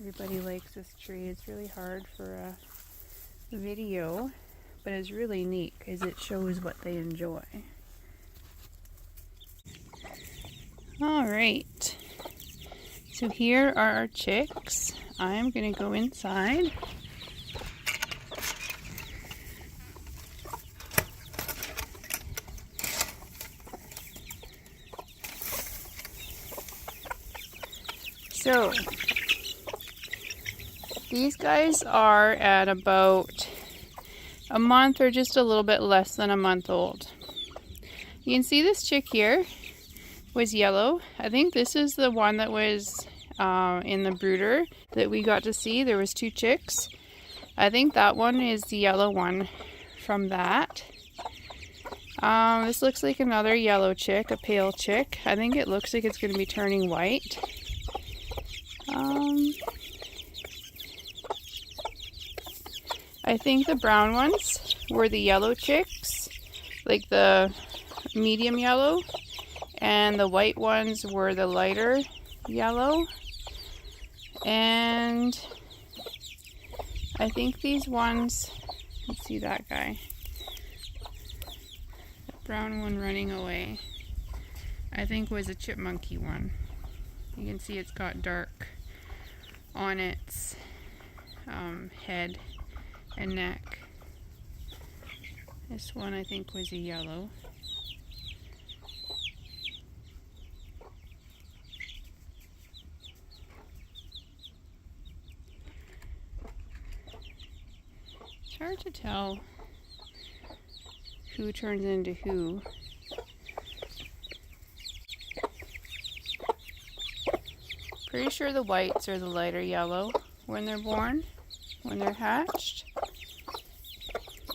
Everybody likes this tree. It's really hard for a video, but it's really neat because it shows what they enjoy. Alright, so here are our chicks. I'm going to go inside. So, these guys are at about a month or just a little bit less than a month old. You can see this chick here was yellow. I think this is the one that was in the brooder that we got to see. There was 2 chicks. I think that one is the yellow one from that. This looks like another yellow chick, a pale chick. I think it looks like it's going to be turning white. I think the brown ones were the yellow chicks, like the medium yellow, and the white ones were the lighter yellow. And I think these ones, let's see that guy, the brown one running away, I think was a chipmunky one. You can see it's got dark on its head and neck. This one I think was a yellow. It's hard to tell who turns into who. Pretty sure the whites are the lighter yellow when they're born, when they're hatched.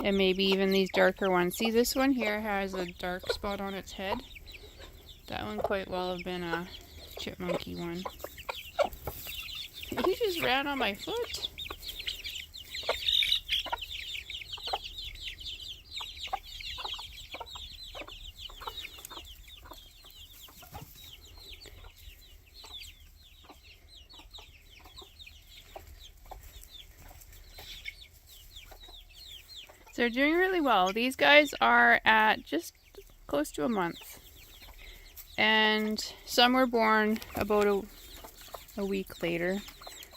And maybe even these darker ones. See, this one here has a dark spot on its head. That one quite well have been a chipmunky one. He just ran on my foot. So they're doing really well. These guys are at just close to a month. And some were born about a week later.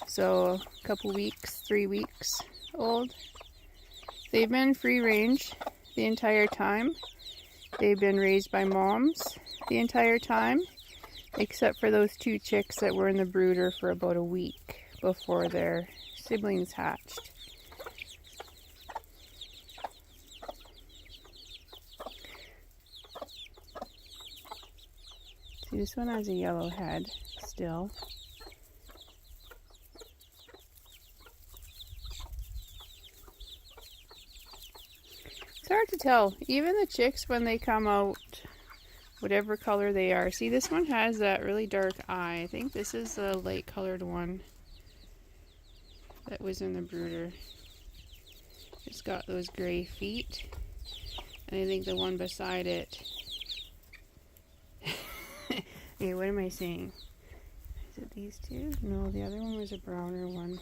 So a couple weeks, 3 weeks old. They've been free range the entire time. They've been raised by moms the entire time, except for those 2 chicks that were in the brooder for about a week before their siblings hatched. See, this one has a yellow head still. It's hard to tell. Even the chicks, when they come out, whatever color they are. See, this one has that really dark eye. I think this is the light colored one that was in the brooder. It's got those gray feet. And I think the one beside it. Okay, what am I saying? Is it these 2? No, the other one was a browner one.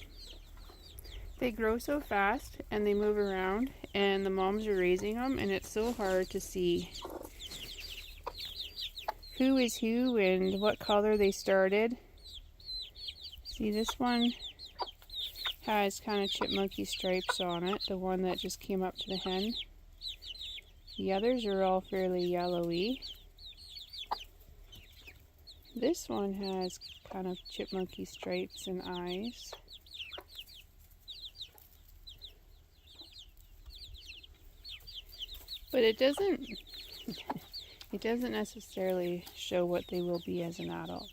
They grow so fast and they move around, and the moms are raising them, and it's so hard to see who is who and what color they started. See, this one has kind of chipmunky stripes on it, the one that just came up to the hen. The others are all fairly yellowy. This one has kind of chipmunky stripes and eyes. But it doesn't necessarily show what they will be as an adult.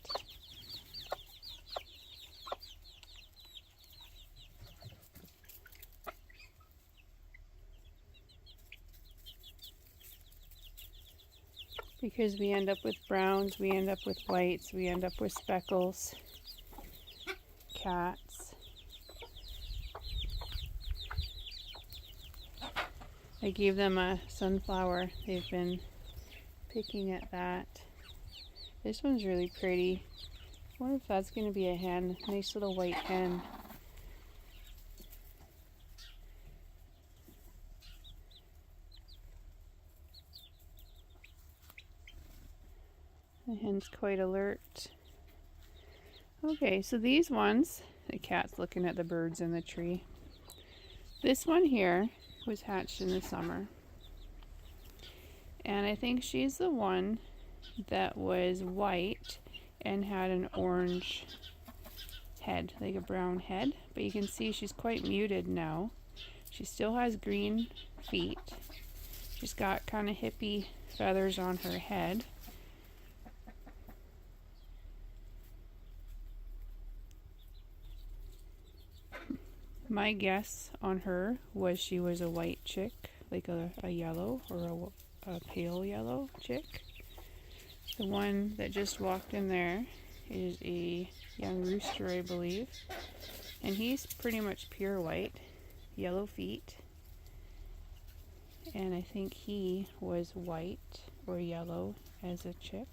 Because we end up with browns, we end up with whites, we end up with speckles, cats. I gave them a sunflower. They've been picking at that. This one's really pretty. I wonder if that's going to be a hen. Nice little white hen. The hen's quite alert. Okay, so these ones, the cat's looking at the birds in the tree. This one here was hatched in the summer. And I think she's the one that was white and had an orange head, like a brown head. But you can see she's quite muted now. She still has green feet. She's got kind of hippie feathers on her head. My guess on her was she was a white chick, like a yellow or a pale yellow chick. The one that just walked in there is a young rooster, I believe, and he's pretty much pure white, yellow feet, and I think he was white or yellow as a chick.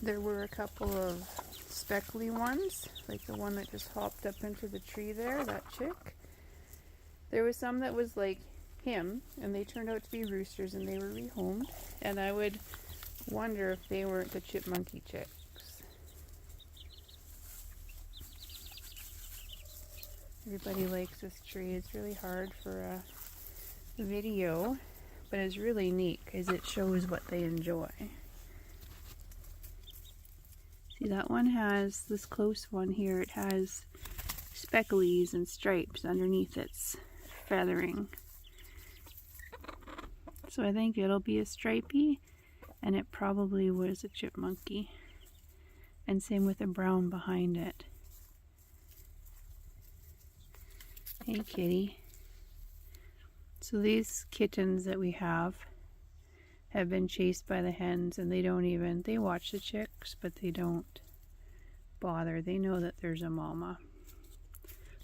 There were a couple of speckly ones, like the one that just hopped up into the tree there, that chick. There was some that was like him, and they turned out to be roosters, and they were rehomed, and I would wonder if they weren't the chipmunky chicks. Everybody likes this tree. It's really hard for a video, but it's really neat because it shows what they enjoy. See, that one has, this close one here, it has specklies and stripes underneath its feathering. So I think it'll be a stripey, and it probably was a chipmunky. And same with the brown behind it. Hey kitty. So these kittens that we have been chased by the hens, and they watch the chicks, but they don't bother. They know that there's a mama.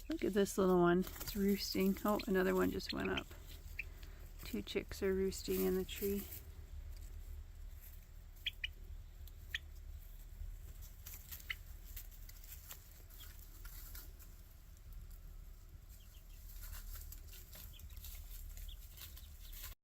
Look at this little one. It's roosting. Oh, another one just went up. Two chicks are roosting in the tree.